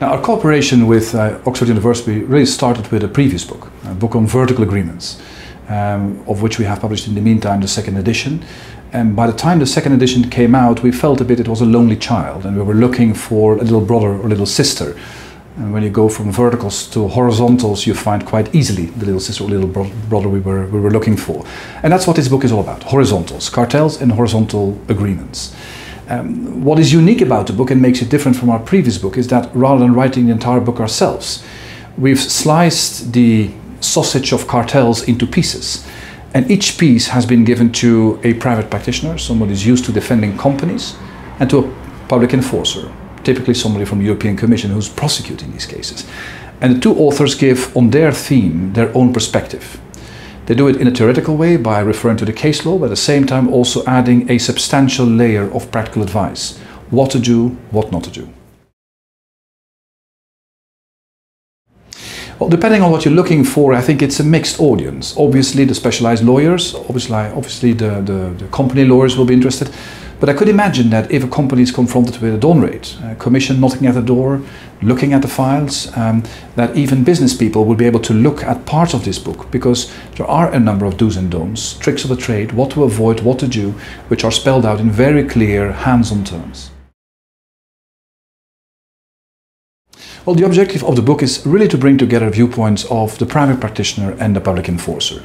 Now, our cooperation with Oxford University really started with a previous book, a book on vertical agreements, of which we have published in the meantime the second edition. And by the time the second edition came out, we felt a bit it was a lonely child, and we were looking for a little brother or little sister. And when you go from verticals to horizontals, you find quite easily the little sister or little brother we were looking for. And that's what this book is all about: horizontals, cartels and horizontal agreements. What is unique about the book and makes it different from our previous book is that rather than writing the entire book ourselves, we've sliced the sausage of cartels into pieces. And each piece has been given to a private practitioner, somebody who's used to defending companies, and to a public enforcer, typically somebody from the European Commission who's prosecuting these cases. And the two authors give on their theme their own perspective. They do it in a theoretical way by referring to the case law, but at the same time also adding a substantial layer of practical advice. What to do, what not to do. Well, depending on what you're looking for, I think it's a mixed audience. Obviously the specialized lawyers, obviously the company lawyers will be interested. But I could imagine that if a company is confronted with a dawn raid, a commission knocking at the door, looking at the files, that even business people will be able to look at parts of this book, because there are a number of do's and don'ts, tricks of the trade, what to avoid, what to do, which are spelled out in very clear, hands-on terms. Well, the objective of the book is really to bring together viewpoints of the private practitioner and the public enforcer.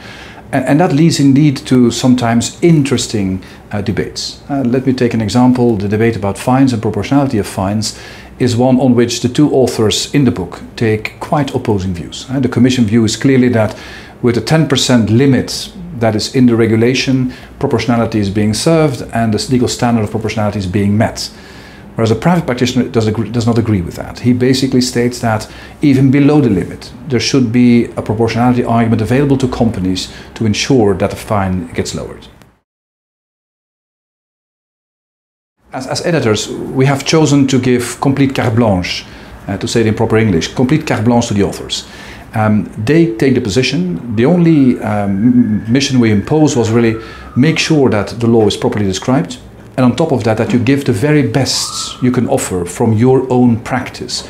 And that leads indeed to sometimes interesting debates. Let me take an example. The debate about fines and proportionality of fines is one on which the two authors in the book take quite opposing views. The Commission view is clearly that with a 10% limit that is in the regulation, proportionality is being served and the legal standard of proportionality is being met. Whereas a private practitioner does not agree with that. He basically states that even below the limit, there should be a proportionality argument available to companies to ensure that the fine gets lowered. As editors, we have chosen to give complete carte blanche, to say it in proper English, complete carte blanche to the authors. They take the position. The only mission we impose was really make sure that the law is properly described. And on top of that, that you give the very best you can offer from your own practice.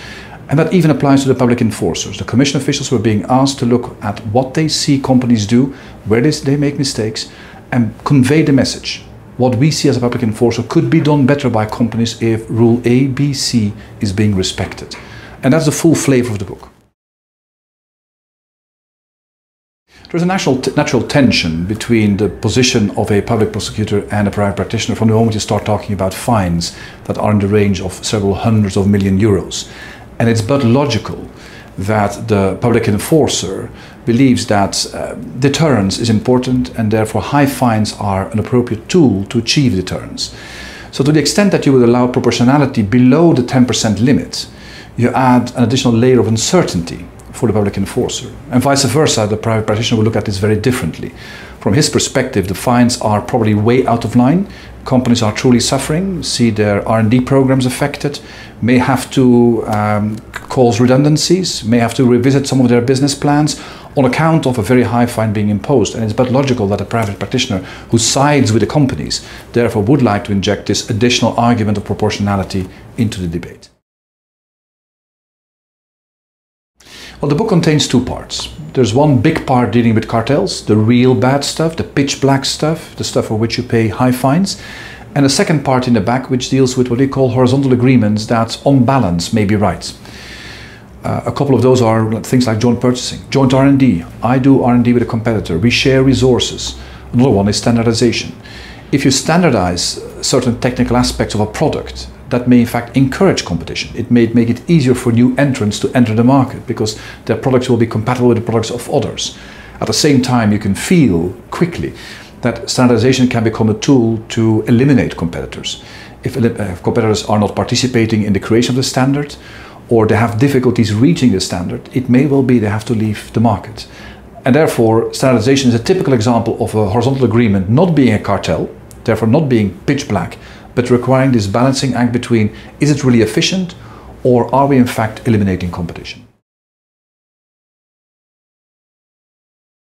And that even applies to the public enforcers. The Commission officials were being asked to look at what they see companies do, where they make mistakes, and convey the message. What we see as a public enforcer could be done better by companies if Rule A, B, C is being respected. And that's the full flavor of the book. There's a natural tension between the position of a public prosecutor and a private practitioner from the moment you start talking about fines that are in the range of several hundreds of million euros. And it's but logical that the public enforcer believes that deterrence is important and therefore high fines are an appropriate tool to achieve deterrence. So to the extent that you would allow proportionality below the 10% limit, you add an additional layer of uncertainty for the public enforcer. And vice versa, the private practitioner will look at this very differently. From his perspective, the fines are probably way out of line. Companies are truly suffering, see their R&D programs affected, may have to cause redundancies, may have to revisit some of their business plans on account of a very high fine being imposed. And it's but logical that a private practitioner who sides with the companies therefore would like to inject this additional argument of proportionality into the debate. Well, the book contains two parts. There's one big part dealing with cartels, the real bad stuff, the pitch black stuff, the stuff for which you pay high fines. And a second part in the back which deals with what we call horizontal agreements that on balance may be right. A couple of those are things like joint purchasing, joint R&D. I do R&D with a competitor. We share resources. Another one is standardization. If you standardize certain technical aspects of a product, that may in fact encourage competition. It may make it easier for new entrants to enter the market because their products will be compatible with the products of others. At the same time, you can feel quickly that standardization can become a tool to eliminate competitors. If competitors are not participating in the creation of the standard, or they have difficulties reaching the standard, it may well be they have to leave the market. And therefore, standardization is a typical example of a horizontal agreement not being a cartel, therefore not being pitch black, but requiring this balancing act between is it really efficient or are we in fact eliminating competition?